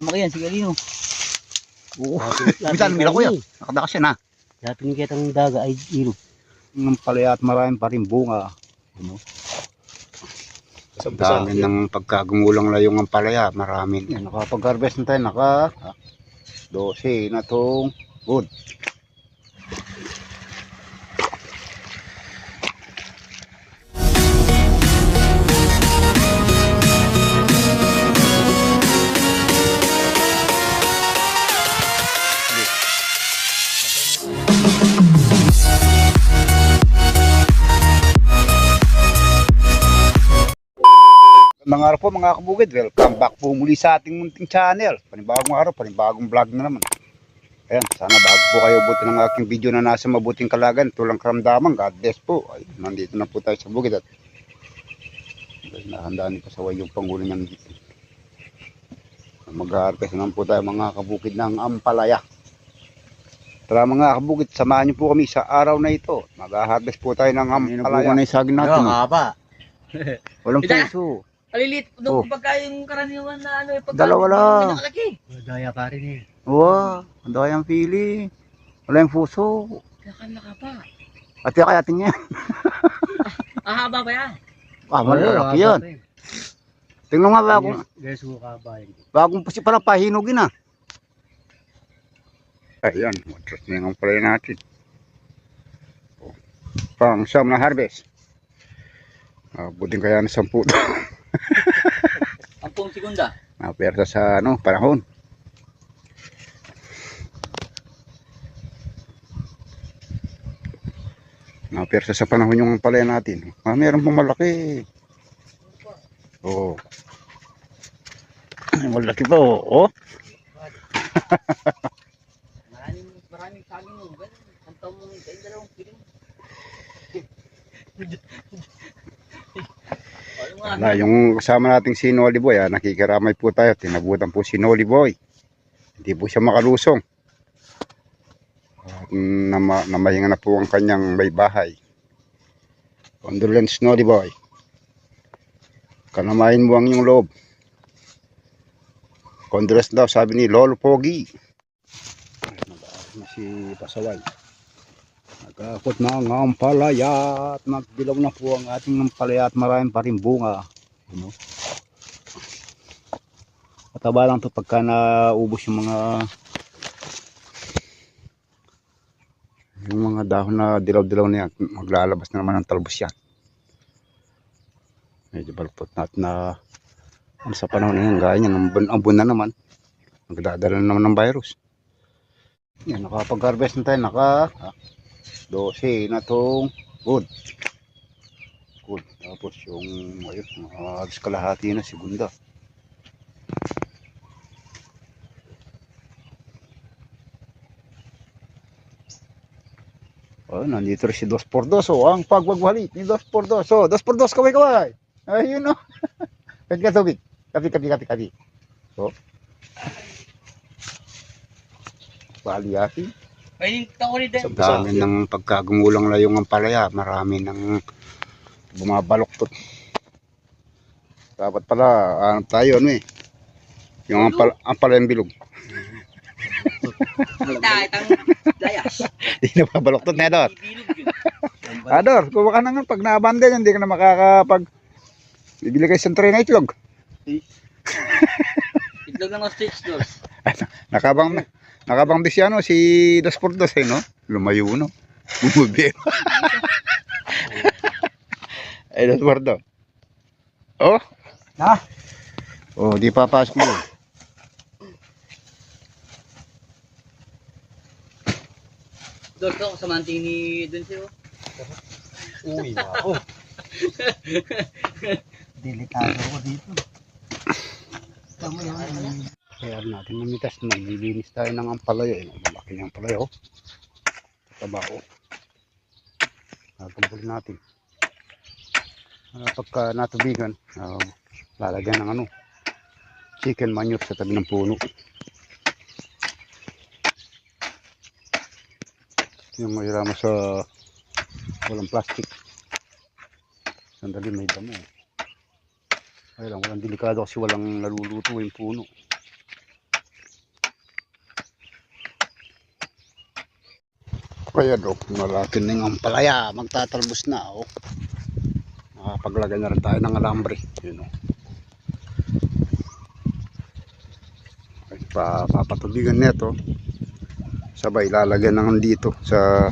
Maki yan, sige Lino. Oo. Minsan mila kuya. Nakadakas yan ha. Dati ng kitang daga ay iro. Ng palaya at maraming pa rin bunga. Ano? Ang dami ng pagkagumulang na yung palaya. Marami. Yan, nakapag-harvest na tayo. 12 na tong good. Mga araw po mga kabukid, welcome back po muli sa ating munting channel. Panibagong araw, panibagong vlog na naman. Ayan, sana bago po kayo buti ng aking video na nasa mabuting kalagan, tulang karamdaman, God bless po. Ay, nandito na po tayo sa bukid at nahandaan ni pasaway yung pangulo niyan dito. Mag-harvest naman po tayo mga kabukid ng ampalaya. Tara mga kabukid, samahan niyo po kami sa araw na ito. Mag-harvest po tayo ng ampalaya. Na yung saging natin. Walang puso. Alilit, pagka yung karaniwan na ano, Dalawa lang. Daya pa rin eh. Wow, ang dayang pili. Wala yung puso. Nakalaka pa. At kaya atin yan. Ahaba ba yan? Malalaki yan. Tingnan nga bagong pusi pala pahinugin ah. Ayan, matras na yung pala natin. Pang siyam na harvest. Buting kaya na 10. Ampung segunda. Persa sa panahon. Persa sa panahon yung palaya natin. Meron pong malaki. Oo. Malaki pa oh. Maraming saging mo. Antaw mo kayo 2 kilo. Na yung kasama nating si Noli Boy, nakikiramay po tayo. Tinabutan po si Noli Boy. Hindi po siya makalusong. Namahinga na po ang kanyang may bahay. Condolence Noli Boy. Kanamahin mo ang iyong loob. Condolence daw sabi ni Lolo Pogi. Si Pasaway. Nagkakot na ang palaya at magdilaw na po ang ating palaya at maraming pa rin bunga. Ano? Mataba lang ito pagka naubos yung mga dahon na dilaw-dilaw na yan. Maglalabas na naman ang talbos yan. Medyo balpot natin na sa panahon na yan. Gaya yan, ang buwan na naman. Nagdadala na naman ng virus. Yan, nakapag-harvest na tayo. 12 na tong good. Tapos yung ayun, kalahati na segunda. Nandito rin si 2x2. Ang pagwagwalit ni 2x2. 2x2 kaway. Ayun o. Kati tubig. Kapi. Paliyati. Ay, taon din. Sa dami ng pagkagumulang na yung palaya, marami nang bumabaloktot. Dapat pala, tayo yung ampalayang bilog. Itang layas. Hindi na pabaloktot na Ador. Ador, kung baka naman pag naabandon, hindi ka na makakapag bibili kayo sa tray na itlog. Itlog ng ostrich doors. Nakabang si si 2x2 no? Lumayo no. Bumubi. Ay 2x2. Oh? Ha? Oh, di papasok mo. Doon ko sa manting ni dun siyo. Uy, wow. Delikado ko dito. Tama yan. Kaya natin mamitas na maglilinis tayo ng ampalaya. Malaki ng ampalaya. Tabao. Tumpulin natin. Pagka natubigan, lalagyan ng chicken manure sa tabi ng puno. Yung mahirama sa walang plastic. Sandali may damo. Ay lang, walang delikado kasi walang naluluto yung puno. Kaya do, malaki na yung ampalaya, magtatalbos na oh. Nakapaglagay na rin tayo ng alambre, yun oh. Ay, papatubigan nito. Sabay lalagyan ng dito sa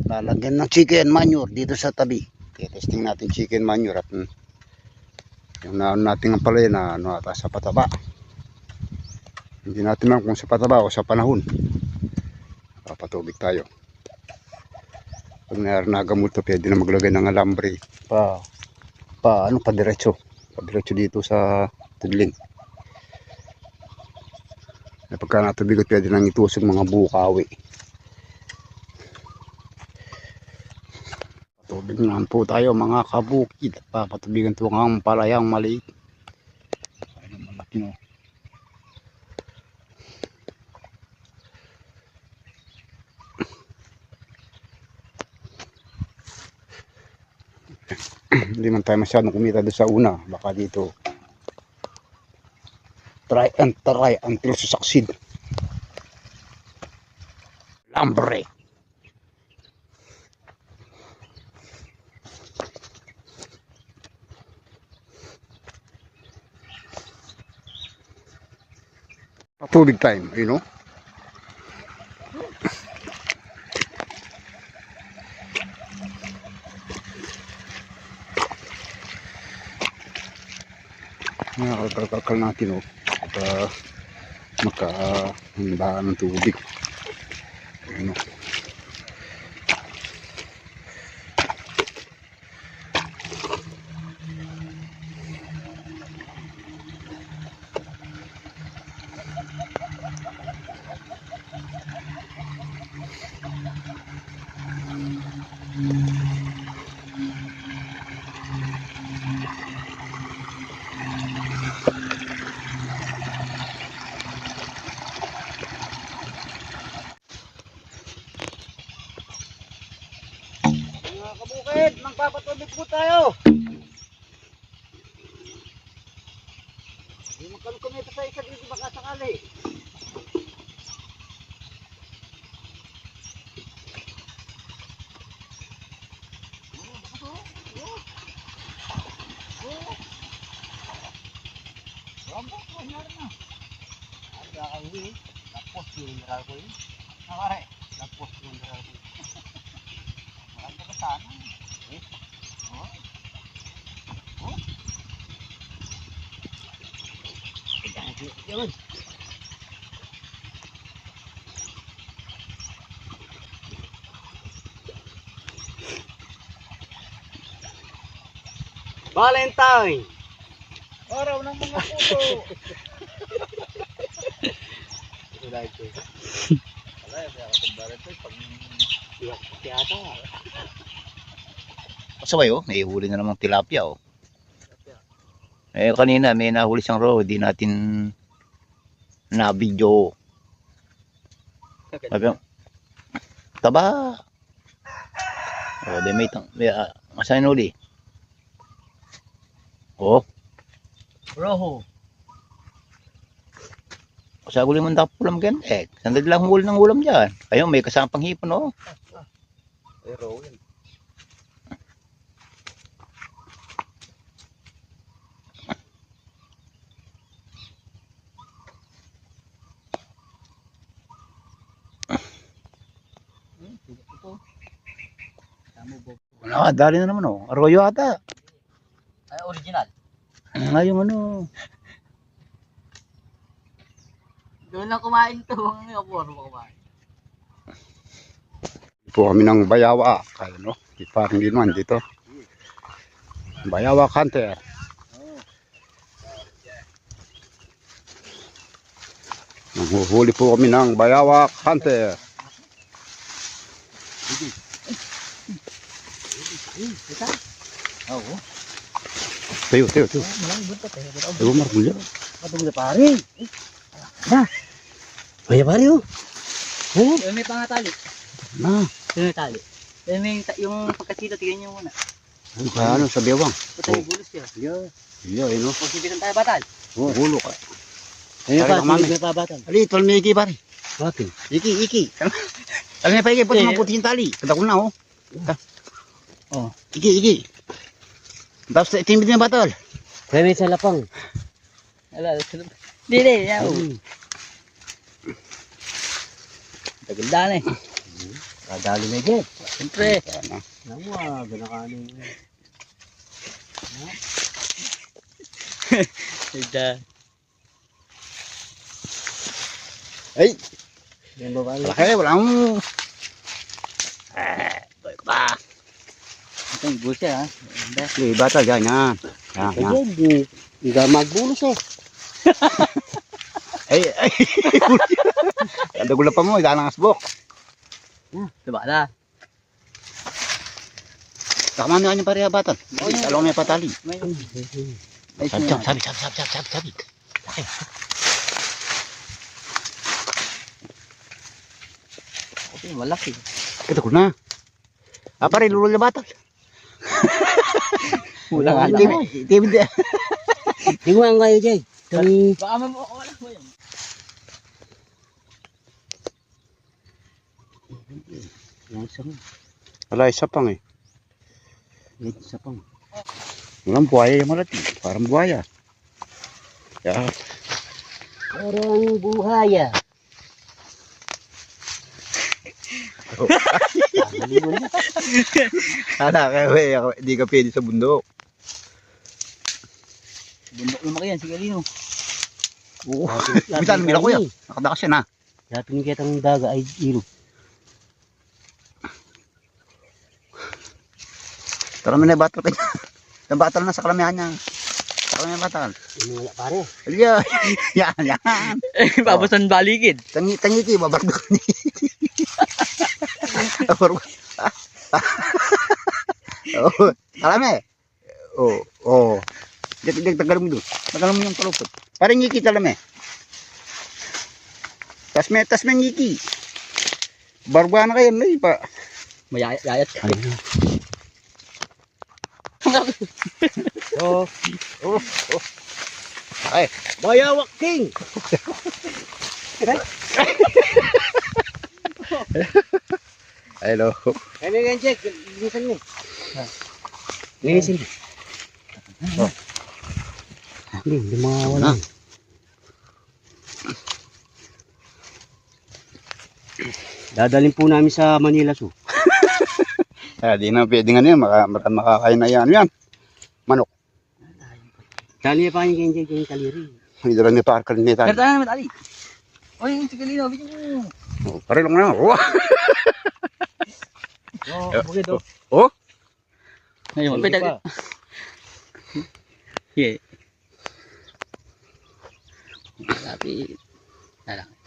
lalagyan ng chicken manure dito sa tabi. Testing natin chicken manure at yung naano natin ang palaya na ano ata sa pataba. Hindi natin alam kung sa pataba o sa panahon. Papatubig tayo. Pag nagamot to, pwede na maglagay ng alambre pa diretso dito sa tudling. Pagka natubigot, pwede nang itusok mga bukawi. Patubig naman po tayo mga kabukid. Papatubigan ito ang palayang maliit. Ay, malaki no. Hindi man tayo masyadong kumita doon sa una. Baka dito try until succeed. Lambre. Patubig time, you know. Nakakakal natin oh. At makahandaan ng tubig. Ano. Mga kabukid, magpapatubig po tayo. Hindi magkalukumito sa isa dito baka sakali. Lapos yung mineral ko yun. Nakare, lapos yung mineral ko yun. Maganda ka sana. Oh. Oh. Yun. Valentine! Araw ng mga puto! Wala ito. Wala, kaya ako sa Valentine pag iyak ko tiyata. Pasaway oh, may huli na namang tilapia oh. Eh kanina may nahuli siyang raw, di natin na-video. Sabi yung, taba! Oh, di may masahin huli. Oh, Roho. sa huli mong dapulam ganda eh. Sandali lang huli ng ulam dyan. Ayun, may kasamang hipon oh. Roho yun. Dali na naman oh. Arroyo ata. Ay, original. Ngayong ano. Doon lang kumain to. Ang puro mo kumain. Po kami ng bayawa. Kaya no, parang ginawan dito. Bayawa hunter. Nanguhuli po kami ng bayawa hunter. Oo. Tayo. Malang buntot eh. Tayo margulya. Patong na pare. Na. Baya pare oh. Oh, may pangatali. Na. May tali. May yung pagkasilo tingnan niyo muna. Ano kaya ano sa bewang? Patay bulos siya. Iya, no. Kung sibitan tayo batal. Oh, hulo ka. Ayun pa, pa, may batal. Ali, tol may iki pare. Bakit? Iki. Alam niya pa iki, puti maputi yung tali. Kada ko na, oh. Oh. Iki. Tapos itimid na batol. Kami sa lapang. Ala, dili, yaw. Taganda na eh. Kadali na dyan. Siyempre. Nawa, ganakanin. Tagda. Ay, Yan ba ba? malaki, wala mo. Boy ko pa. Ito yung busa ha. Ganda. Sige, batol, yan. Yan. Ayan, hindi ka magbulos eh. Ay. Ang dagula pa mo, idaan ang asbok. Diba na? Takaman niyo kanyang pareha batol. Talong may patali. May Sabi. Laki. Okay, malaki. Ito ko na. Pare, lulul na batol. Wala nga lang. Timid. Tingnan kayo dyan. Baka wala mo yun. Yan sa mo. Wala, isa pang eh. Dito sa pang. Walang buhaya yung malati. Parang buhaya. Yeah. Parang buhaya. Kayo, hindi ka pwede sa bundok. Bundok lumaki yan, sige Lino. Oo. Bisan, mila ko yan. Nakadakas yan ha. Dati ni kitang daga ay iro. Tara mo na yung battle kayo. Yung battle na sa kalamihan niya. Tara mo yung battle. Wala pare. Halika. Yan. Babasan baligid. Tangiti, babardo ko ni. Oh, kalame. Oh. Tagal mo doon. Tagal mo yung palupot. Parang ngiki talame. Tas may ngiki. Barba na kayo, lay pa. Mayayat. Oh, Ay, Bayawak King. hello. Kami nga check. Linisan mo. Linisin mo. Oh. Hindi mawawala. Dadalhin po namin sa Manila Zoo. Di na pwede nga niyan, makakain na yan. Manok. Dali pa kayo yung kaliri. Hindi dala ni Parker ni Tan. Kerta na naman, Ali. Oy, sige Lino, bigyan mo. Pare lang na. Oh. Bukid oh. Oh. Ngayon, pwede. Yeah. Malapit.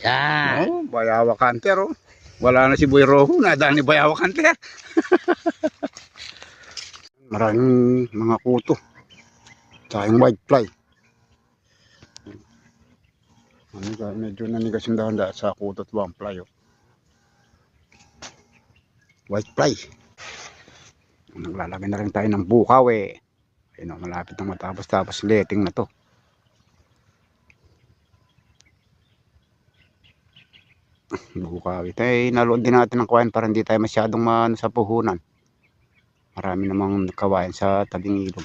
Yan. Oh, Bayawa Hunter oh. Wala na si Boy Rojo, nadaan ni Bayawa Hunter. Maraming mga kuto. Tsaka yung white fly. Medyo nanigas yung dahon sa kuto at white fly oh. White fly. Naglalagay na rin tayo ng bukaw eh. Ayun oh, malapit na matapos letting na to. Bukawit ay nalood din natin ng kawayan para hindi tayo masyadong sa puhunan. Marami namang kawayan sa tabing ilog.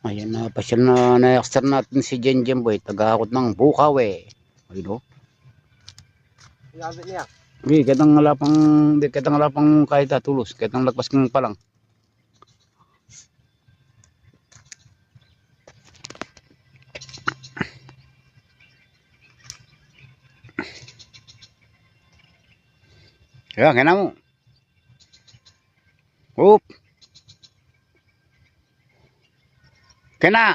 Ayan na, pasyal na na-extra natin si Jenjen Boy, tagahakot ng bukaw eh. Ayun o. Sabi niya. Hindi, kitang alapang kahit tulos, kitang lagpas kong palang. Kaya, kaya na mo. Oop. Kaya na.